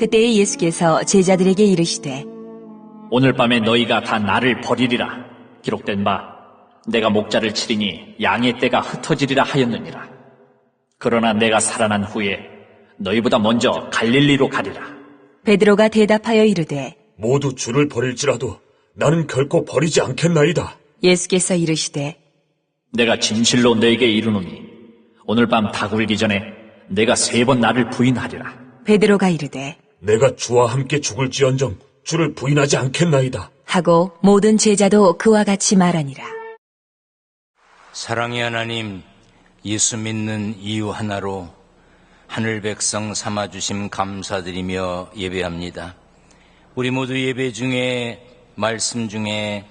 그때 예수께서 제자들에게 이르시되 오늘 밤에 너희가 다 나를 버리리라. 기록된 바 내가 목자를 치리니 양의 떼가 흩어지리라 하였느니라. 그러나 내가 살아난 후에 너희보다 먼저 갈릴리로 가리라. 베드로가 대답하여 이르되 모두 주를 버릴지라도 나는 결코 버리지 않겠나이다. 예수께서 이르시되 내가 진실로 너에게 이르노니 오늘 밤 다굴기 전에 내가 3번 나를 부인하리라. 베드로가 이르되 내가 주와 함께 죽을지언정 주를 부인하지 않겠나이다. 하고 모든 제자도 그와 같이 말하니라. 사랑의 하나님, 예수 믿는 이유 하나로 하늘 백성 삼아주심 감사드리며 예배합니다. 우리 모두 예배 중에 말씀 중에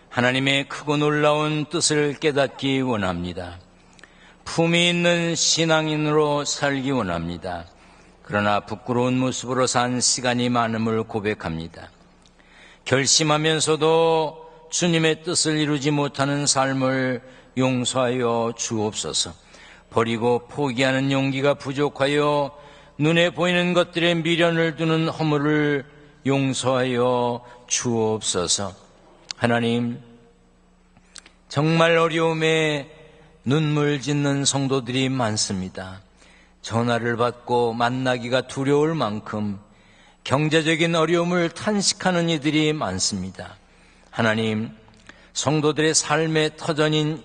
하나님의 크고 놀라운 뜻을 깨닫기 원합니다. 품이 있는 신앙인으로 살기 원합니다. 그러나 부끄러운 모습으로 산 시간이 많음을 고백합니다. 결심하면서도 주님의 뜻을 이루지 못하는 삶을 용서하여 주옵소서. 버리고 포기하는 용기가 부족하여 눈에 보이는 것들에 미련을 두는 허물을 용서하여 주옵소서. 하나님, 정말 어려움에 눈물 짓는 성도들이 많습니다. 전화를 받고 만나기가 두려울 만큼 경제적인 어려움을 탄식하는 이들이 많습니다. 하나님, 성도들의 삶의 터전인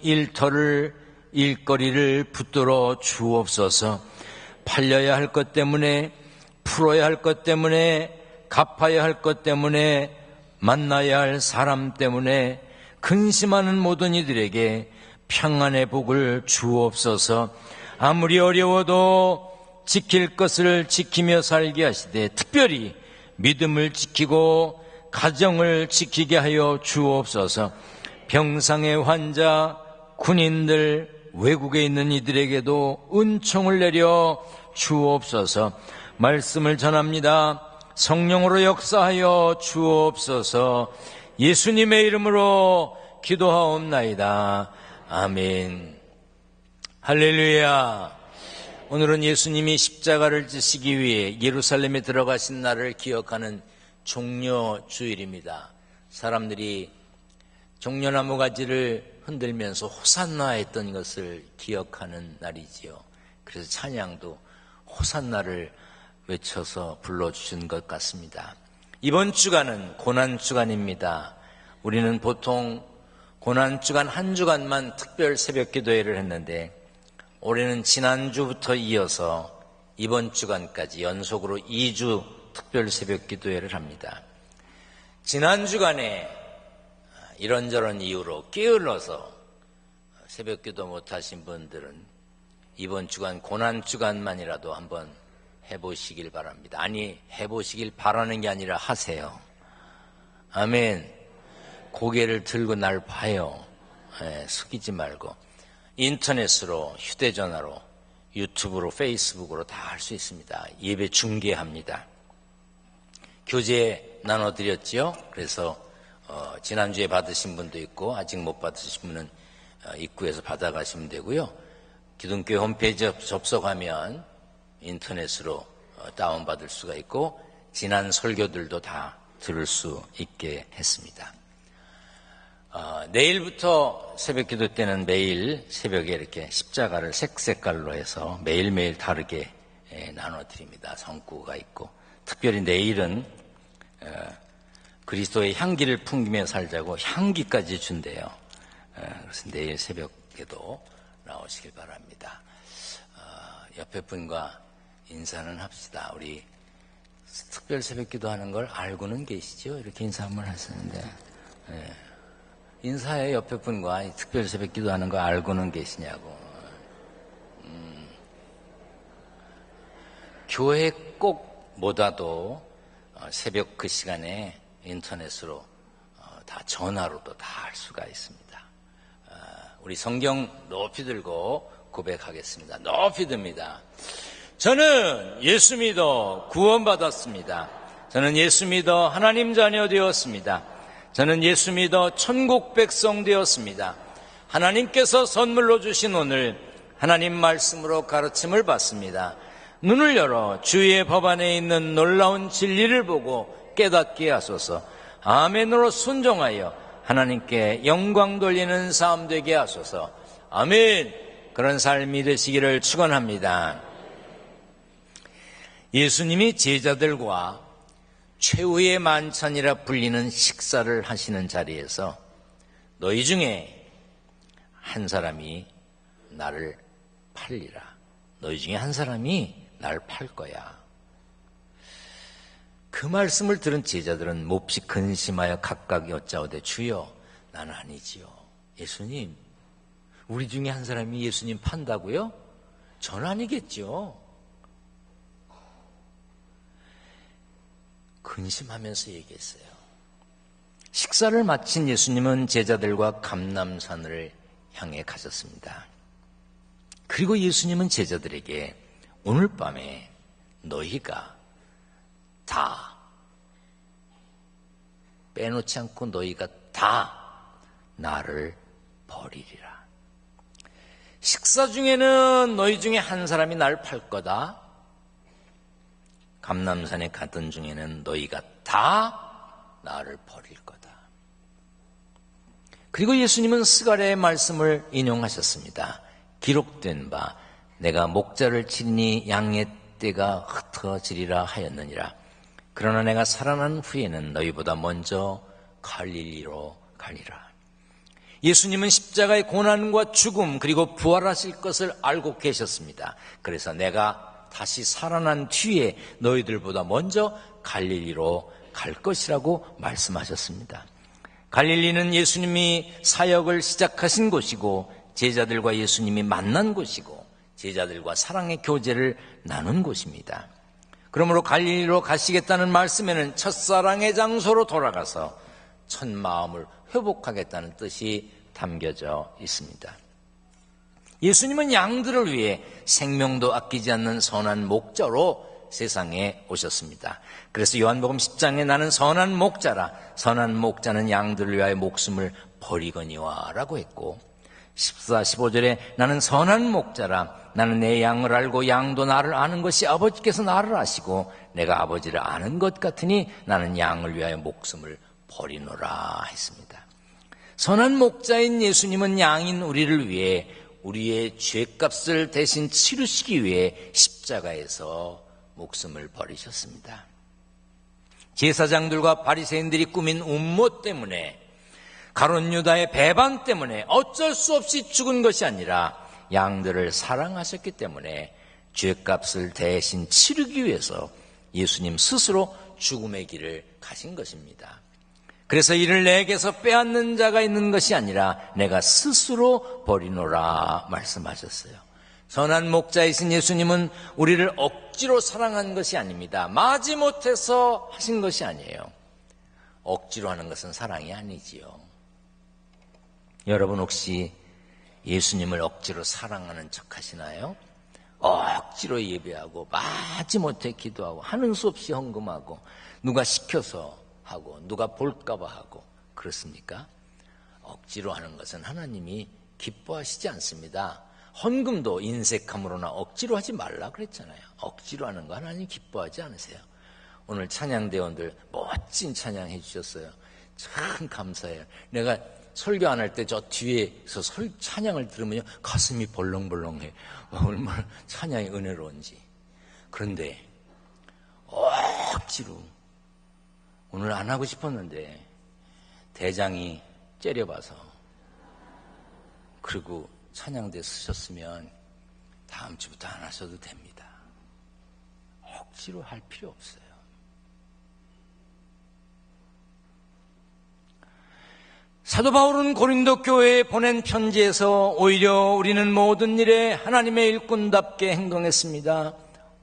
일거리를 붙들어 주옵소서. 팔려야 할 것 때문에, 풀어야 할 것 때문에, 갚아야 할 것 때문에, 만나야 할 사람 때문에 근심하는 모든 이들에게 평안의 복을 주옵소서. 아무리 어려워도 지킬 것을 지키며 살게 하시되 특별히 믿음을 지키고 가정을 지키게 하여 주옵소서. 병상의 환자, 군인들, 외국에 있는 이들에게도 은총을 내려 주옵소서. 말씀을 전합니다. 성령으로 역사하여 주옵소서. 예수님의 이름으로 기도하옵나이다. 아멘. 할렐루야. 오늘은 예수님이 십자가를 지시기 위해 예루살렘에 들어가신 날을 기억하는 종려주일입니다. 사람들이 종려나무 가지를 흔들면서 호산나 했던 것을 기억하는 날이지요. 그래서 찬양도 호산나를 외쳐서 불러주신 것 같습니다. 이번 주간은 고난주간입니다. 우리는 보통 고난주간 한 주간만 특별 새벽기도회를 했는데 올해는 지난주부터 이어서 이번 주간까지 연속으로 2주 특별 새벽기도회를 합니다. 지난주간에 이런저런 이유로 게을러서 새벽기도 못하신 분들은 이번 주간 고난주간만이라도 한번 해보시길 바랍니다. 아니, 해보시길 바라는 게 아니라 하세요. 아멘. 고개를 들고 날 봐요. 숙이지 말고. 인터넷으로, 휴대전화로, 유튜브로, 페이스북으로 다 할 수 있습니다. 예배 중계합니다. 교재 나눠드렸지요. 그래서 지난주에 받으신 분도 있고 아직 못 받으신 분은 입구에서 받아가시면 되고요. 기독교 홈페이지 접속하면 인터넷으로 다운받을 수가 있고 지난 설교들도 다 들을 수 있게 했습니다. 내일부터 새벽기도 때는 매일 새벽에 이렇게 십자가를 색깔로 해서 매일매일 다르게 나눠드립니다. 성구가 있고 특별히 내일은 그리스도의 향기를 풍기며 살자고 향기까지 준대요. 그래서 내일 새벽에도 나오시길 바랍니다. 옆에 분과 인사는 합시다. 우리 특별 새벽기도 하는 걸 알고는 계시죠? 이렇게 인사 한번 하시는데 인사해. 옆에 분과 특별 새벽기도 하는 거 알고는 계시냐고. 교회 꼭 못와도 새벽 그 시간에 인터넷으로 다 전화로도 다 할 수가 있습니다. 우리 성경 높이 들고 고백하겠습니다. 높이 듭니다. 저는 예수 믿어 구원받았습니다. 저는 예수 믿어 하나님 자녀 되었습니다. 저는 예수 믿어 천국 백성 되었습니다. 하나님께서 선물로 주신 오늘 하나님 말씀으로 가르침을 받습니다. 눈을 열어 주의 법안에 있는 놀라운 진리를 보고 깨닫게 하소서. 아멘으로 순종하여 하나님께 영광 돌리는 삶 되게 하소서. 아멘. 그런 삶이 되시기를 축원합니다. 예수님이 제자들과 최후의 만찬이라 불리는 식사를 하시는 자리에서 너희 중에 한 사람이 나를 팔리라. 너희 중에 한 사람이 나를 팔 거야. 그 말씀을 들은 제자들은 몹시 근심하여 각각 여짜오되 주여 나는 아니지요. 예수님, 우리 중에 한 사람이 예수님 판다고요? 전 아니겠죠. 근심하면서 얘기했어요. 식사를 마친 예수님은 제자들과 감람산을 향해 가셨습니다. 그리고 예수님은 제자들에게 오늘 밤에 너희가 다 빼놓지 않고 너희가 다 나를 버리리라. 식사 중에는 너희 중에 한 사람이 나를 팔 거다. 감람산에 가던 중에는 너희가 다 나를 버릴 거다. 그리고 예수님은 스가랴의 말씀을 인용하셨습니다. 기록된 바 내가 목자를 치니 양의 떼가 흩어지리라 하였느니라. 그러나 내가 살아난 후에는 너희보다 먼저 갈릴리로 가리라. 예수님은 십자가의 고난과 죽음 그리고 부활하실 것을 알고 계셨습니다. 그래서 내가 다시 살아난 뒤에 너희들보다 먼저 갈릴리로 갈 것이라고 말씀하셨습니다. 갈릴리는 예수님이 사역을 시작하신 곳이고 제자들과 예수님이 만난 곳이고 제자들과 사랑의 교제를 나눈 곳입니다. 그러므로 갈릴리로 가시겠다는 말씀에는 첫사랑의 장소로 돌아가서 첫 마음을 회복하겠다는 뜻이 담겨져 있습니다. 예수님은 양들을 위해 생명도 아끼지 않는 선한 목자로 세상에 오셨습니다. 그래서 요한복음 10장에 나는 선한 목자라, 선한 목자는 양들을 위하여 목숨을 버리거니와 라고 했고 14, 15절에 나는 선한 목자라, 나는 내 양을 알고 양도 나를 아는 것이 아버지께서 나를 아시고 내가 아버지를 아는 것 같으니 나는 양을 위하여 목숨을 버리노라 했습니다. 선한 목자인 예수님은 양인 우리를 위해 우리의 죄값을 대신 치르시기 위해 십자가에서 목숨을 버리셨습니다. 제사장들과 바리새인들이 꾸민 음모 때문에 가룟 유다의 배반 때문에 어쩔 수 없이 죽은 것이 아니라 양들을 사랑하셨기 때문에 죄값을 대신 치르기 위해서 예수님 스스로 죽음의 길을 가신 것입니다. 그래서 이를 내게서 빼앗는 자가 있는 것이 아니라 내가 스스로 버리노라 말씀하셨어요. 선한 목자이신 예수님은 우리를 억지로 사랑한 것이 아닙니다. 마지못해서 하신 것이 아니에요. 억지로 하는 것은 사랑이 아니지요. 여러분 혹시 예수님을 억지로 사랑하는 척 하시나요? 억지로 예배하고 마지못해 기도하고 하는 수 없이 헌금하고 누가 시켜서 하고 누가 볼까봐 하고 그렇습니까? 억지로 하는 것은 하나님이 기뻐하시지 않습니다. 헌금도 인색함으로나 억지로 하지 말라 그랬잖아요. 억지로 하는 거 하나님 기뻐하지 않으세요. 오늘 찬양대원들 멋진 찬양 해주셨어요. 참 감사해요. 내가 설교 안 할 때 저 뒤에서 찬양을 들으면 가슴이 벌렁벌렁해. 얼마나 찬양이 은혜로운지. 그런데 억지로 오늘 안 하고 싶었는데 대장이 째려봐서 그리고 찬양대 쓰셨으면 다음 주부터 안 하셔도 됩니다. 억지로 할 필요 없어요. 사도 바울은 고린도 교회에 보낸 편지에서 오히려 우리는 모든 일에 하나님의 일꾼답게 행동했습니다.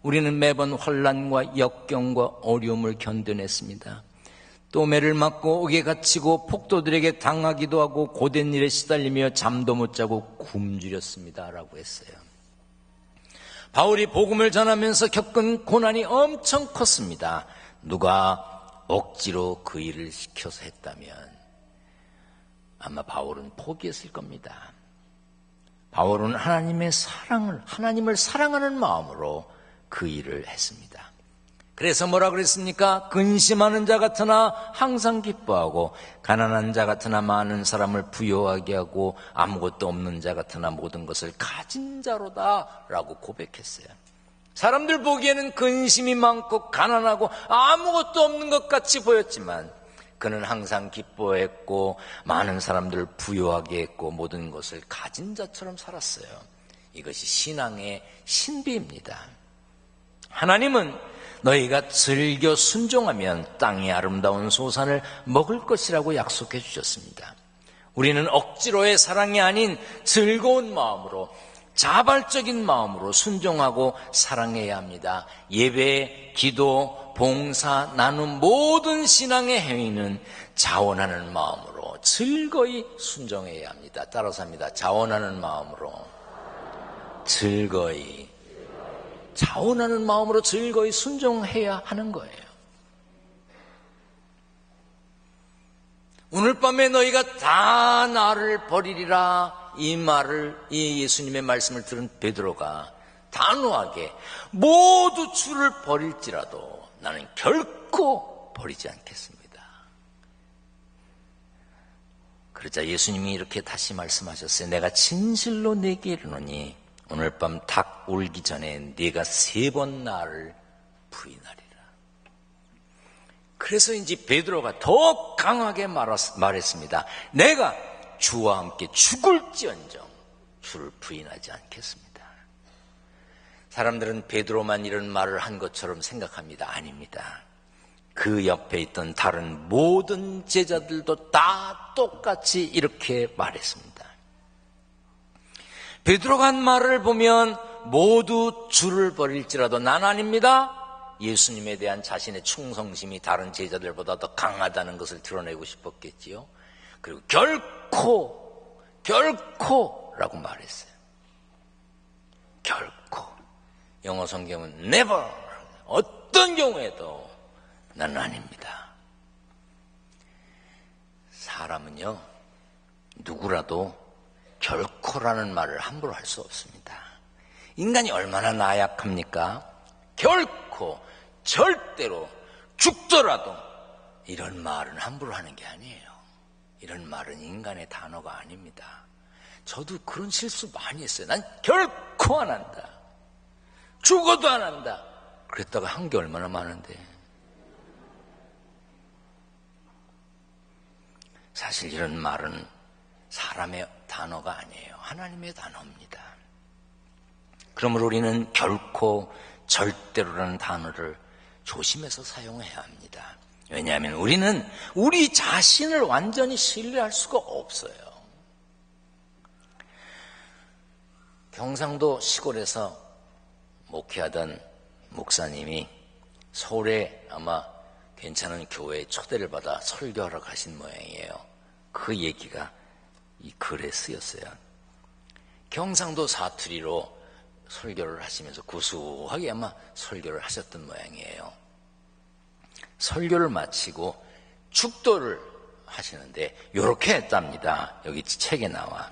우리는 매번 환난과 역경과 어려움을 견뎌냈습니다. 또 매를 맞고 옥에 갇히고 폭도들에게 당하기도 하고 고된 일에 시달리며 잠도 못 자고 굶주렸습니다 라고 했어요. 바울이 복음을 전하면서 겪은 고난이 엄청 컸습니다. 누가 억지로 그 일을 시켜서 했다면 아마 바울은 포기했을 겁니다. 바울은 하나님을 사랑하는 마음으로 그 일을 했습니다. 그래서 뭐라 그랬습니까? 근심하는 자 같으나 항상 기뻐하고 가난한 자 같으나 많은 사람을 부유하게 하고 아무것도 없는 자 같으나 모든 것을 가진 자로다 라고 고백했어요. 사람들 보기에는 근심이 많고 가난하고 아무것도 없는 것 같이 보였지만 그는 항상 기뻐했고 많은 사람들을 부유하게 했고 모든 것을 가진 자처럼 살았어요. 이것이 신앙의 신비입니다. 하나님은 너희가 즐겨 순종하면 땅의 아름다운 소산을 먹을 것이라고 약속해 주셨습니다. 우리는 억지로의 사랑이 아닌 즐거운 마음으로 자발적인 마음으로 순종하고 사랑해야 합니다. 예배, 기도, 봉사, 나눔 모든 신앙의 행위는 자원하는 마음으로 즐거이 순종해야 합니다. 따라서 합니다. 자원하는 마음으로 즐거이, 자원하는 마음으로 즐거이 순종해야 하는 거예요. 오늘 밤에 너희가 다 나를 버리리라, 이 말을, 이 예수님의 말씀을 들은 베드로가 단호하게 모두 주를 버릴지라도 나는 결코 버리지 않겠습니다. 그러자 예수님이 이렇게 다시 말씀하셨어요. 내가 진실로 네게 이르노니 오늘 밤 닭 울기 전에 네가 3번 나를 부인하리라. 그래서인지 베드로가 더 강하게 말했습니다. 내가 주와 함께 죽을지언정 주를 부인하지 않겠습니다. 사람들은 베드로만 이런 말을 한 것처럼 생각합니다. 아닙니다. 그 옆에 있던 다른 모든 제자들도 다 똑같이 이렇게 말했습니다. 베드로가 한 말을 보면 모두 주를 버릴지라도 난 아닙니다. 예수님에 대한 자신의 충성심이 다른 제자들보다 더 강하다는 것을 드러내고 싶었겠지요. 그리고 결코라고 말했어요. 결코. 영어 성경은 never, 어떤 경우에도 나는 아닙니다. 사람은요, 누구라도 결코라는 말을 함부로 할 수 없습니다. 인간이 얼마나 나약합니까? 결코, 절대로, 죽더라도 이런 말은 함부로 하는 게 아니에요. 이런 말은 인간의 단어가 아닙니다. 저도 그런 실수 많이 했어요. 난 결코 안 한다. 죽어도 안 한다. 그랬다가 한 게 얼마나 많은데. 사실 이런 말은 사람의 단어가 아니에요. 하나님의 단어입니다. 그러므로 우리는 결코, 절대로라는 단어를 조심해서 사용해야 합니다. 왜냐하면 우리는 우리 자신을 완전히 신뢰할 수가 없어요. 경상도 시골에서 목회하던 목사님이 서울에 아마 괜찮은 교회에 초대를 받아 설교하러 가신 모양이에요. 그 얘기가 이 글에 쓰였어요. 경상도 사투리로 설교를 하시면서 구수하게 아마 설교를 하셨던 모양이에요. 설교를 마치고 축도를 하시는데 이렇게 했답니다. 여기 책에 나와.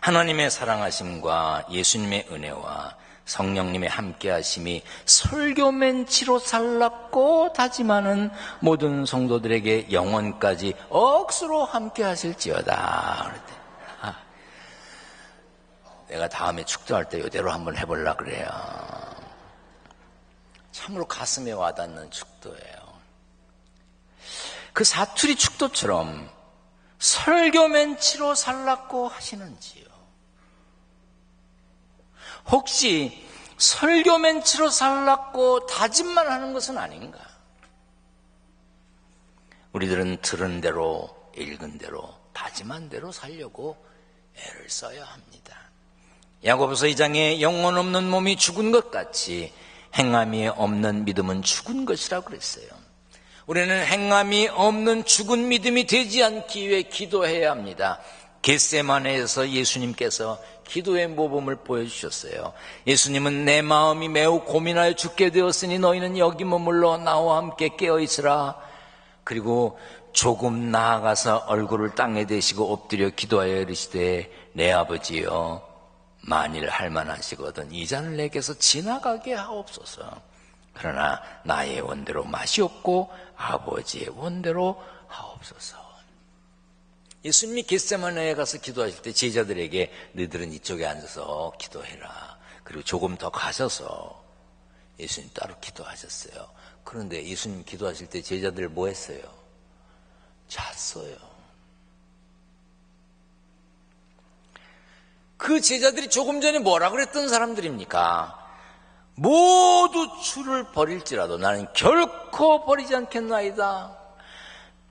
하나님의 사랑하심과 예수님의 은혜와 성령님의 함께하심이 설교 멘치로 살랐고 다짐하는 모든 성도들에게 영원까지 억수로 함께하실지어다. 내가 다음에 축도할 때 이대로 한번 해보려고 그래요. 참으로 가슴에 와닿는 축도예요. 그 사투리 축도처럼 설교 멘치로 살랐고 하시는지요? 혹시 설교 멘치로 살랐고 다짐만 하는 것은 아닌가? 우리들은 들은 대로, 읽은 대로, 다짐한 대로 살려고 애를 써야 합니다. 야고보서 2장에 영혼 없는 몸이 죽은 것 같이 행함이 없는 믿음은 죽은 것이라고 그랬어요. 우리는 행함이 없는 죽은 믿음이 되지 않기 위해 기도해야 합니다. 겟세마네에서 예수님께서 기도의 모범을 보여주셨어요. 예수님은 내 마음이 매우 고민하여 죽게 되었으니 너희는 여기 머물러 나와 함께 깨어있으라. 그리고 조금 나아가서 얼굴을 땅에 대시고 엎드려 기도하여 이르시되 내 아버지여 만일 할 만하시거든 이 잔을 내게서 지나가게 하옵소서. 그러나 나의 원대로 마시옵고 아버지의 원대로 하옵소서. 예수님이 겟세마네에 가서 기도하실 때 제자들에게 너희들은 이쪽에 앉아서 기도해라. 그리고 조금 더 가셔서 예수님 따로 기도하셨어요. 그런데 예수님 기도하실 때 제자들 뭐 했어요? 잤어요. 그 제자들이 조금 전에 뭐라 그랬던 사람들입니까? 모두 주를 버릴지라도 나는 결코 버리지 않겠나이다.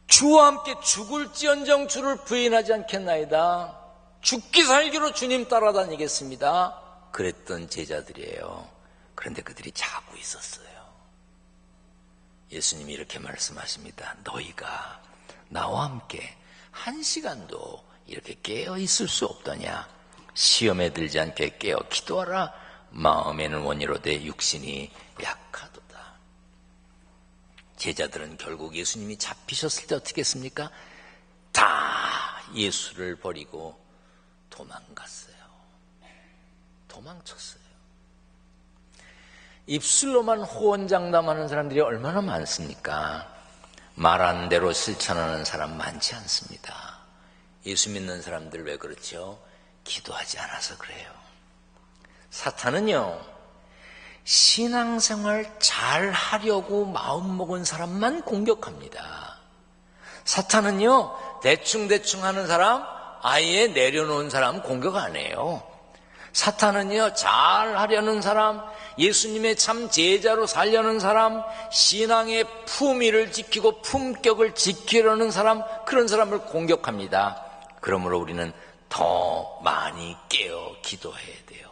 주와 함께 죽을지언정 주를 부인하지 않겠나이다. 죽기 살기로 주님 따라다니겠습니다. 그랬던 제자들이에요. 그런데 그들이 자고 있었어요. 예수님이 이렇게 말씀하십니다. 너희가 나와 함께 한 시간도 이렇게 깨어 있을 수 없더냐. 시험에 들지 않게 깨어 기도하라. 마음에는 원이로되 육신이 약하도다. 제자들은 결국 예수님이 잡히셨을 때 어떻게 했습니까? 다 예수를 버리고 도망갔어요. 도망쳤어요. 입술로만 호언장담하는 사람들이 얼마나 많습니까? 말한 대로 실천하는 사람 많지 않습니다. 예수 믿는 사람들 왜 그렇죠? 기도하지 않아서 그래요. 사탄은요, 신앙생활 잘 하려고 마음먹은 사람만 공격합니다. 사탄은요, 대충대충 하는 사람, 아예 내려놓은 사람 공격 안 해요. 사탄은요, 잘 하려는 사람, 예수님의 참 제자로 살려는 사람, 신앙의 품위를 지키고 품격을 지키려는 사람, 그런 사람을 공격합니다. 그러므로 우리는 더 많이 깨어 기도해야 돼요.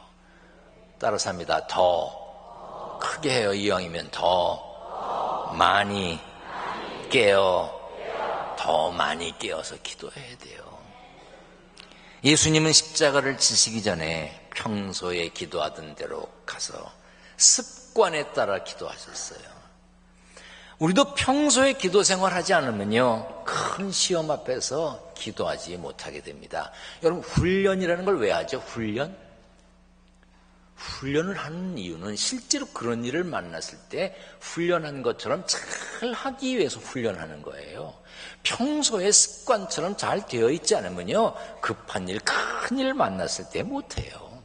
따라서 합니다. 더 크게 해요. 이왕이면 더 많이 깨어, 더 많이 깨어서 기도해야 돼요. 예수님은 십자가를 지시기 전에 평소에 기도하던 대로 가서 습관에 따라 기도하셨어요. 우리도 평소에 기도 생활하지 않으면요, 큰 시험 앞에서 기도하지 못하게 됩니다. 여러분, 훈련이라는 걸 왜 하죠? 훈련을 하는 이유는 실제로 그런 일을 만났을 때 훈련한 것처럼 잘 하기 위해서 훈련하는 거예요. 평소에 습관처럼 잘 되어 있지 않으면요, 급한 일, 큰 일 만났을 때 못해요.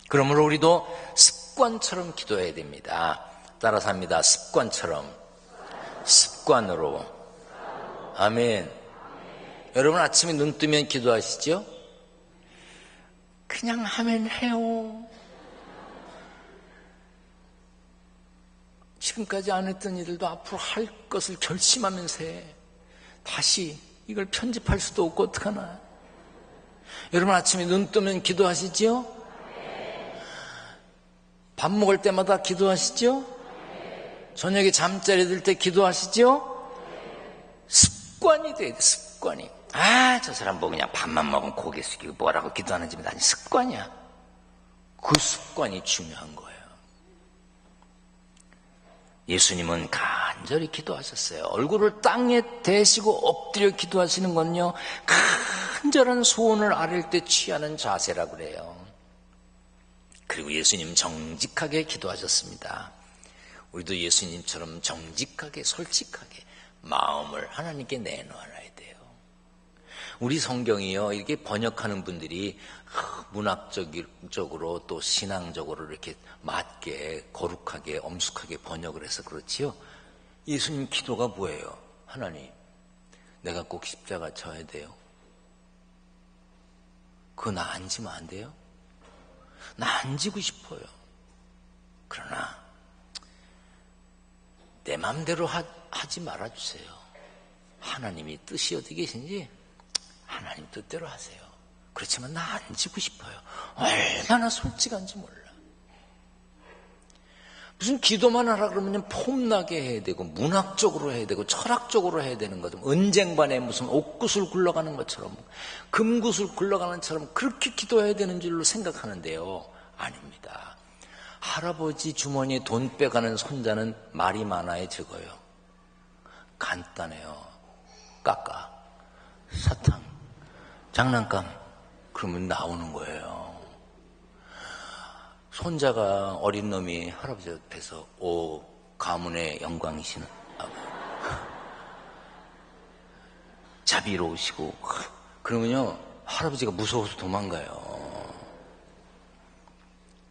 그러므로 우리도 습관처럼 기도해야 됩니다. 따라서 합니다. 습관처럼. 습관으로. 아멘. 여러분 아침에 눈 뜨면 기도하시죠? 그냥 하면 해요. 지금까지 안 했던 일들도 앞으로 할 것을 결심하면서 해. 다시 이걸 편집할 수도 없고 어떡하나. 여러분 아침에 눈 뜨면 기도하시죠? 밥 먹을 때마다 기도하시죠? 저녁에 잠자리 들 때 기도하시죠? 습관이 돼야 돼. 습관이. 저 사람 뭐 그냥 밥만 먹으면 고개 숙이고 뭐라고 기도하는 집은 아니, 습관이야. 그 습관이 중요한 거예요. 예수님은 간절히 기도하셨어요. 얼굴을 땅에 대시고 엎드려 기도하시는 건요, 간절한 소원을 아릴 때 취하는 자세라고 그래요. 그리고 예수님 정직하게 기도하셨습니다. 우리도 예수님처럼 정직하게, 솔직하게 마음을 하나님께 내놓아야 돼요. 우리 성경이요, 이렇게 번역하는 분들이 문학적으로 또 신앙적으로 이렇게 맞게, 거룩하게, 엄숙하게 번역을 해서 그렇지요. 예수님 기도가 뭐예요? 하나님, 내가 꼭 십자가 져야 돼요. 그거 나 안 지면 안 돼요? 나 안 지고 싶어요. 그러나 내 마음대로 하지 말아주세요. 하나님이 뜻이 어디 계신지 하나님 뜻대로 하세요. 그렇지만 나 안 지고 싶어요. 얼마나 솔직한지 몰라. 무슨 기도만 하라 그러면 폼나게 해야 되고 문학적으로 해야 되고 철학적으로 해야 되는 거죠. 은쟁반에 무슨 옥구슬 굴러가는 것처럼, 금구슬 굴러가는 것처럼 그렇게 기도해야 되는 줄로 생각하는데요. 아닙니다. 할아버지 주머니에 돈 빼가는 손자는 말이 많아야 적어요. 간단해요. 깎아, 사탕, 장난감, 그러면 나오는 거예요. 손자가 어린 놈이 할아버지 옆에서 오 가문의 영광이시는 자비로우시고 그러면요 할아버지가 무서워서 도망가요.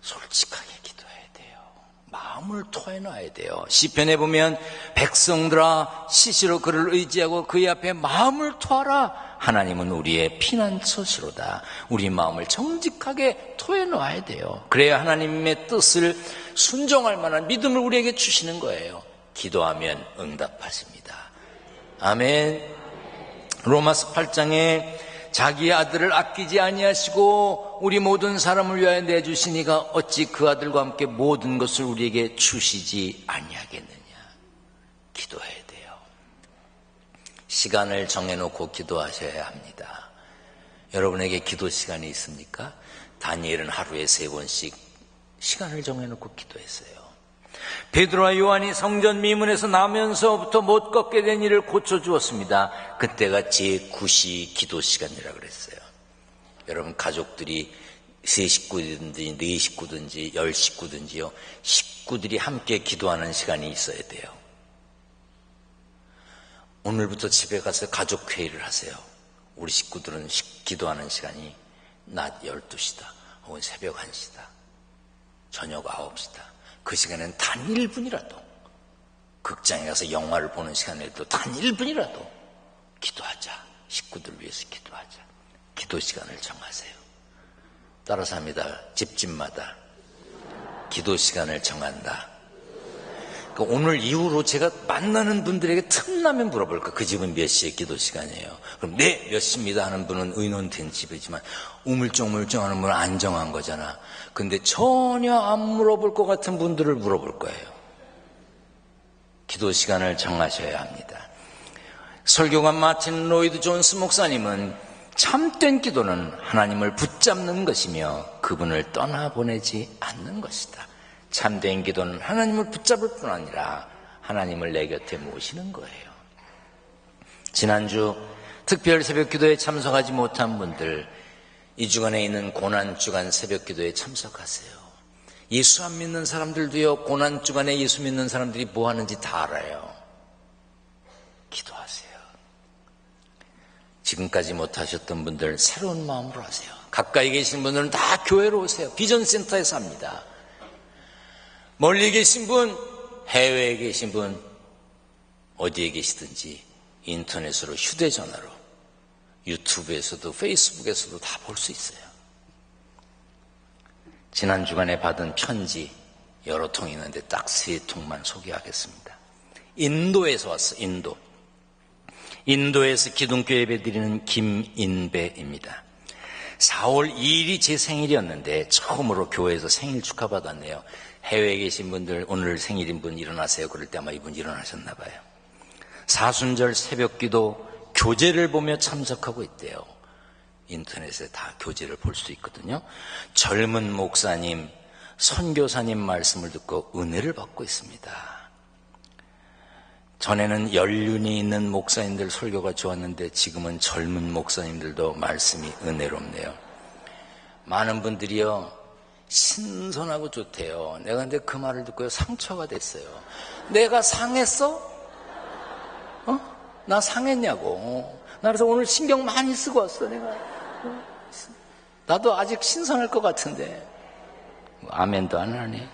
솔직하게 기도해야 돼요. 마음을 토해놔야 돼요. 시편에 보면 백성들아 시시로 그를 의지하고 그의 앞에 마음을 토하라. 하나님은 우리의 피난처시로다. 우리 마음을 정직하게 토해놓아야 돼요. 그래야 하나님의 뜻을 순종할 만한 믿음을 우리에게 주시는 거예요. 기도하면 응답하십니다. 아멘. 로마서 8장에 자기 아들을 아끼지 아니하시고 우리 모든 사람을 위하여 내주시니가 어찌 그 아들과 함께 모든 것을 우리에게 주시지 아니하겠느냐. 기도해야 돼요. 시간을 정해놓고 기도하셔야 합니다. 여러분에게 기도 시간이 있습니까? 다니엘은 하루에 3번씩 시간을 정해놓고 기도했어요. 베드로와 요한이 성전 미문에서 나면서부터 못 걷게 된 일을 고쳐주었습니다. 그때가 제9시 기도 시간이라고 그랬어요. 여러분 가족들이 3식구든지 4식구든지 10식구든지요, 식구들이 함께 기도하는 시간이 있어야 돼요. 오늘부터 집에 가서 가족회의를 하세요. 우리 식구들은 기도하는 시간이 낮 12시다 혹은 새벽 1시다 저녁 9시다 그 시간에는 단 1분이라도 극장에 가서 영화를 보는 시간에도 단 1분이라도 기도하자. 식구들 위해서 기도하자. 기도 시간을 정하세요. 따라서 합니다. 집집마다 기도 시간을 정한다. 그러니까 오늘 이후로 제가 만나는 분들에게 틈나면 물어볼까? 그 집은 몇 시에 기도 시간이에요? 그럼 네, 몇 시입니다 하는 분은 의논된 집이지만 우물쩡물쩡 하는 분은 안 정한 거잖아. 근데 전혀 안 물어볼 것 같은 분들을 물어볼 거예요. 기도 시간을 정하셔야 합니다. 설교가 마틴 로이드 존스 목사님은 참된 기도는 하나님을 붙잡는 것이며 그분을 떠나보내지 않는 것이다. 참된 기도는 하나님을 붙잡을 뿐 아니라 하나님을 내 곁에 모시는 거예요. 지난주 특별 새벽기도에 참석하지 못한 분들, 이 주간에 있는 고난주간 새벽기도에 참석하세요. 예수 안 믿는 사람들도요, 고난주간에 예수 믿는 사람들이 뭐 하는지 다 알아요. 기도하세요. 지금까지 못하셨던 분들 새로운 마음으로 하세요. 가까이 계신 분들은 다 교회로 오세요. 비전센터에서 합니다. 멀리 계신 분, 해외에 계신 분, 어디에 계시든지 인터넷으로, 휴대전화로, 유튜브에서도 페이스북에서도 다 볼 수 있어요. 지난 주간에 받은 편지 여러 통 있는데 딱 3통만 소개하겠습니다. 인도에서 왔어. 인도에서 기독교 예배 드리는 김인배입니다. 4월 2일이 제 생일이었는데 처음으로 교회에서 생일 축하받았네요. 해외에 계신 분들 오늘 생일인 분 일어나세요. 그럴 때 아마 이분 일어나셨나 봐요. 사순절 새벽기도 교재를 보며 참석하고 있대요. 인터넷에 다 교재를 볼 수 있거든요. 젊은 목사님, 선교사님 말씀을 듣고 은혜를 받고 있습니다. 전에는 연륜이 있는 목사님들 설교가 좋았는데 지금은 젊은 목사님들도 말씀이 은혜롭네요. 많은 분들이요, 신선하고 좋대요. 내가 근데 그 말을 듣고요, 상처가 됐어요. 내가 상했어? 나 상했냐고. 나 그래서 오늘 신경 많이 쓰고 왔어. 나도 아직 신선할 것 같은데. 아멘도 안 하네.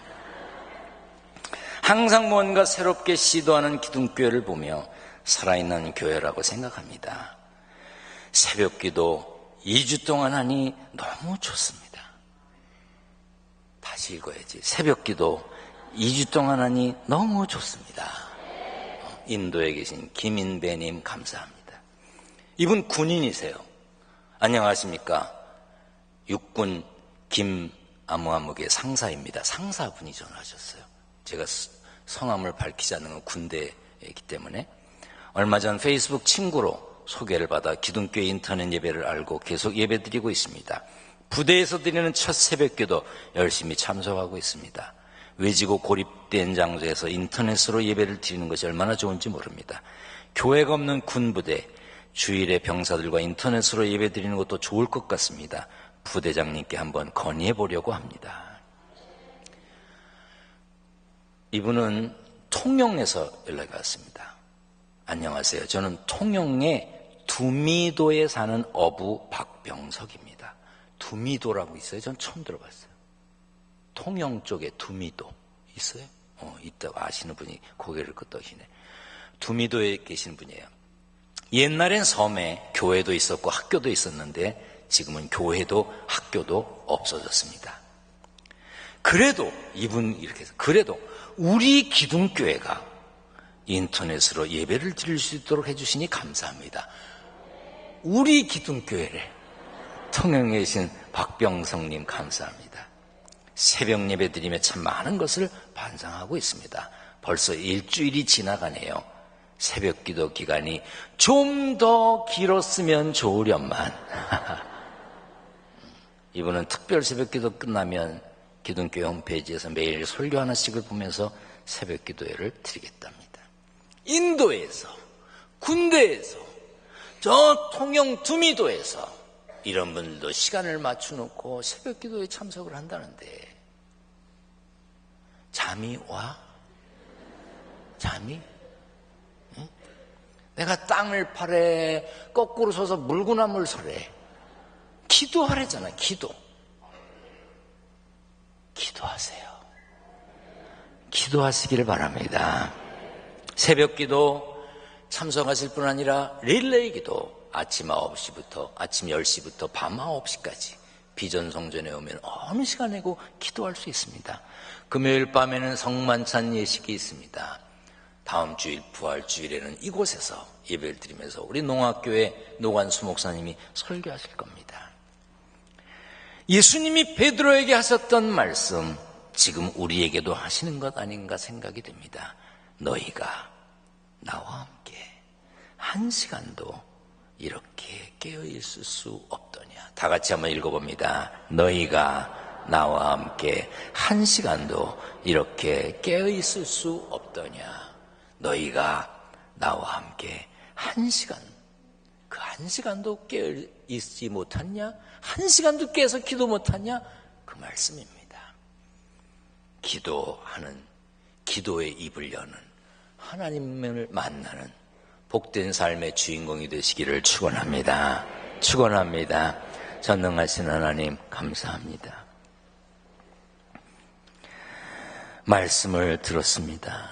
항상 뭔가 새롭게 시도하는 기독교회를 보며 살아있는 교회라고 생각합니다. 새벽기도 2주 동안 하니 너무 좋습니다. 다시 읽어야지. 새벽기도 2주 동안 하니 너무 좋습니다. 인도에 계신 김인배님 감사합니다. 이분 군인이세요. 안녕하십니까. 육군 김아무아무개 상사입니다. 상사분이 전화하셨어요. 제가 성함을 밝히지 않는 건 군대이기 때문에. 얼마 전 페이스북 친구로 소개를 받아 기독교 인터넷 예배를 알고 계속 예배 드리고 있습니다. 부대에서 드리는 첫 새벽기도 열심히 참석하고 있습니다. 외지고 고립된 장소에서 인터넷으로 예배를 드리는 것이 얼마나 좋은지 모릅니다. 교회가 없는 군부대, 주일에 병사들과 인터넷으로 예배 드리는 것도 좋을 것 같습니다. 부대장님께 한번 건의해 보려고 합니다. 이분은 통영에서 연락이 왔습니다. 안녕하세요. 저는 통영의 두미도에 사는 어부 박병석입니다. 두미도라고 있어요? 전 처음 들어봤어요. 통영 쪽에 두미도 있어요? 있다고 아시는 분이 고개를 끄덕이네. 두미도에 계신 분이에요. 옛날엔 섬에 교회도 있었고 학교도 있었는데 지금은 교회도 학교도 없어졌습니다. 그래도 이분 이렇게 해서 그래도 우리 기둥교회가 인터넷으로 예배를 드릴 수 있도록 해주시니 감사합니다. 우리 기둥교회를 통영에 계신 박병성님 감사합니다. 새벽 예배 드리며 참 많은 것을 반상하고 있습니다. 벌써 일주일이 지나가네요. 새벽 기도 기간이 좀 더 길었으면 좋으련만. 이분은 특별 새벽 기도 끝나면 기둥교회 홈페이지에서 매일 설교 하나씩을 보면서 새벽 기도회를 드리겠답니다. 인도에서, 군대에서, 저 통영 두미도에서 이런 분들도 시간을 맞춰놓고 새벽 기도에 참석을 한다는데 잠이 와? 잠이? 응? 내가 땅을 파래, 거꾸로 서서 물구나무를 서래. 기도하래잖아, 기도. 기도하세요. 기도하시기를 바랍니다. 새벽 기도 참석하실 뿐 아니라 릴레이 기도 아침 9시부터 아침 10시부터 밤 9시까지 비전성전에 오면 어느 시간에고 기도할 수 있습니다. 금요일 밤에는 성만찬 예식이 있습니다. 다음 주일 부활주일에는 이곳에서 예배를 드리면서 우리 농학교의 노관수 목사님이 설교하실 겁니다. 예수님이 베드로에게 하셨던 말씀 지금 우리에게도 하시는 것 아닌가 생각이 됩니다. 너희가 나와 함께 한 시간도 이렇게 깨어있을 수 없더냐. 다 같이 한번 읽어봅니다. 너희가 나와 함께 한 시간도 이렇게 깨어있을 수 없더냐. 너희가 나와 함께 한 시간, 그 한 시간도 깨어있지 못하냐? 한 시간도 깨서 기도 못하냐? 그 말씀입니다. 기도하는, 기도의 입을 여는, 하나님을 만나는 복된 삶의 주인공이 되시기를 축원합니다. 축원합니다. 전능하신 하나님 감사합니다. 말씀을 들었습니다.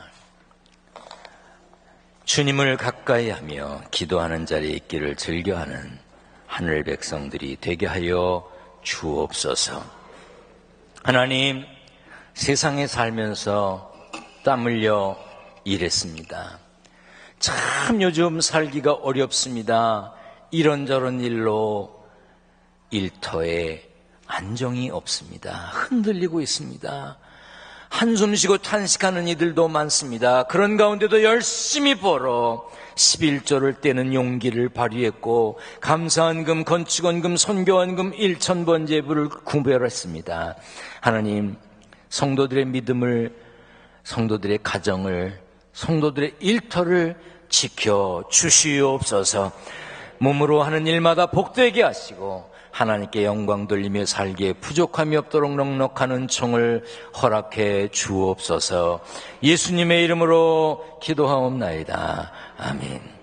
주님을 가까이 하며 기도하는 자리에 있기를 즐겨하는 하늘 백성들이 되게 하여 주옵소서. 하나님, 세상에 살면서 땀 흘려 일했습니다. 참 요즘 살기가 어렵습니다. 이런저런 일로 일터에 안정이 없습니다. 흔들리고 있습니다. 한숨 쉬고 탄식하는 이들도 많습니다. 그런 가운데도 열심히 벌어 11조를 떼는 용기를 발휘했고 감사헌금, 건축헌금, 선교헌금 1,000번 제부를 구별했습니다. 하나님, 성도들의 믿음을, 성도들의 가정을, 성도들의 일터를 지켜주시옵소서. 몸으로 하는 일마다 복되게 하시고 하나님께 영광 돌리며 살기에 부족함이 없도록 넉넉한 총을 허락해 주옵소서. 예수님의 이름으로 기도하옵나이다. 아멘.